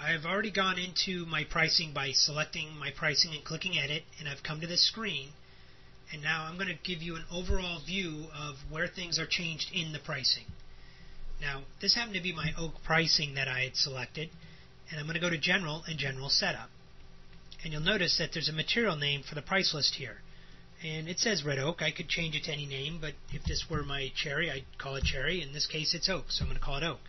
I've already gone into my pricing by selecting my pricing and clicking edit, and I've come to this screen, and now I'm going to give you an overall view of where things are changed in the pricing. Now, this happened to be my oak pricing that I had selected, and I'm going to go to General and General Setup. And you'll notice that there's a material name for the price list here. And it says red oak. I could change it to any name, but if this were my cherry, I'd call it cherry. In this case, it's oak, so I'm going to call it oak.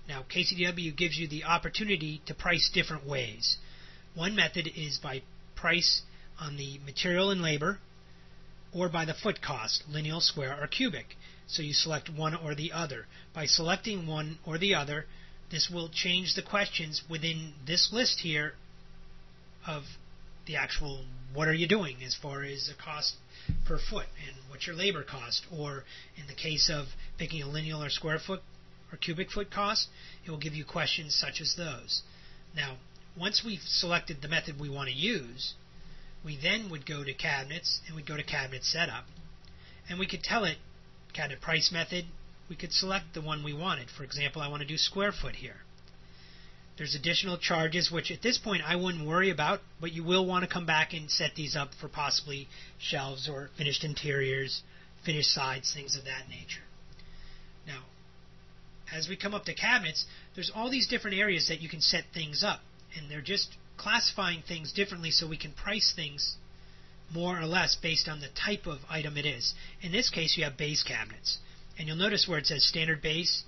Now, KCDW gives you the opportunity to price different ways. One method is by price on the material and labor, or by the foot cost, lineal, square, or cubic. So you select one or the other. By selecting one or the other, this will change the questions within this list here of the actual what are you doing as far as the cost per foot and what's your labor cost, or in the case of picking a lineal or square foot or cubic foot cost, it will give you questions such as those. Now, once we've selected the method we want to use, we then would go to cabinets and we'd go to cabinet setup, and we could tell it cabinet price method. We could select the one we wanted. For example, I want to do square foot here. There's additional charges, which at this point I wouldn't worry about, but you will want to come back and set these up for possibly shelves or finished interiors, finished sides, things of that nature. Now, as we come up to cabinets, there's all these different areas that you can set things up, and they're just classifying things differently so we can price things more or less based on the type of item it is. In this case, you have base cabinets, and you'll notice where it says standard base,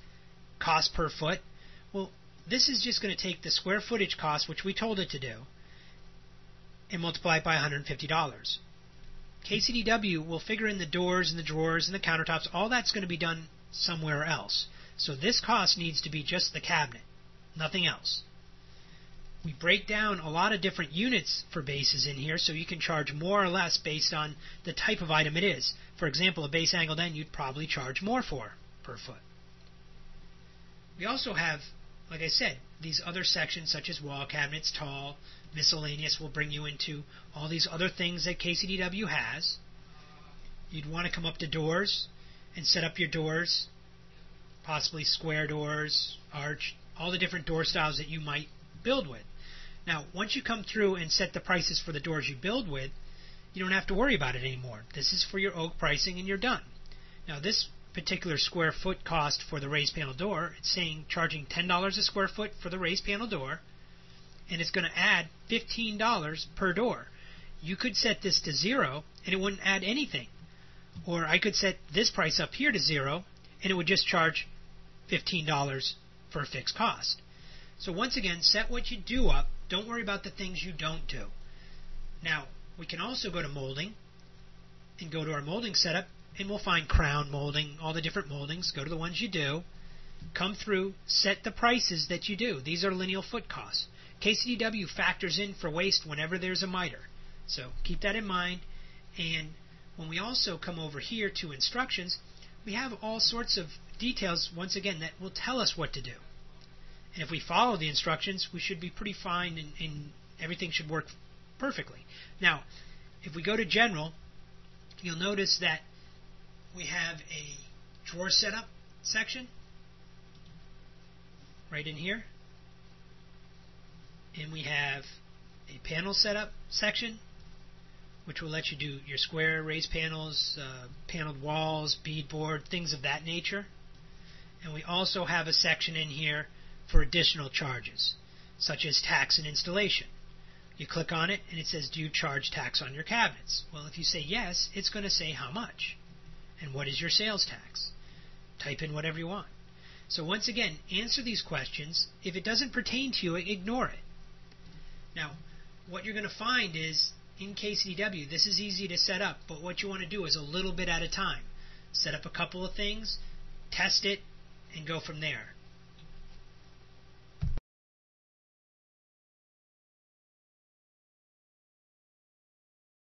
cost per foot. Well, this is just going to take the square footage cost, which we told it to do, and multiply it by $150. KCDW will figure in the doors and the drawers and the countertops. All that's going to be done somewhere else. So this cost needs to be just the cabinet, nothing else. We break down a lot of different units for bases in here, so you can charge more or less based on the type of item it is. For example, a base angled end you'd probably charge more for per foot. We also have, like I said, these other sections such as wall cabinets, tall, miscellaneous will bring you into all these other things that KCDW has. You'd want to come up to doors and set up your doors, possibly square doors, arch, all the different door styles that you might build with. Now, once you come through and set the prices for the doors you build with, you don't have to worry about it anymore. This is for your oak pricing and you're done. Now, this particular square foot cost for the raised panel door, it's saying charging $10 a square foot for the raised panel door, and it's going to add $15 per door. You could set this to 0 and it wouldn't add anything. Or I could set this price up here to 0 and it would just charge $15 for a fixed cost. So once again, set what you do up. Don't worry about the things you don't do. Now, we can also go to molding and go to our molding setup, and we'll find crown molding, all the different moldings. Go to the ones you do. Come through, set the prices that you do. These are lineal foot costs. KCDW factors in for waste whenever there's a miter. So keep that in mind. And when we also come over here to instructions, we have all sorts of details, once again, that will tell us what to do. And if we follow the instructions, we should be pretty fine and everything should work perfectly. Now, if we go to General, you'll notice that we have a drawer setup section right in here. And we have a panel setup section, which will let you do your square raised panels, paneled walls, beadboard, things of that nature. And we also have a section in here for additional charges, such as tax and installation. You click on it and it says, do you charge tax on your cabinets? Well, if you say yes, it's going to say how much and what is your sales tax. Type in whatever you want. So once again, answer these questions. If it doesn't pertain to you, ignore it. Now, what you're going to find is in KCDW, this is easy to set up, but what you want to do is a little bit at a time. Set up a couple of things, test it, and go from there.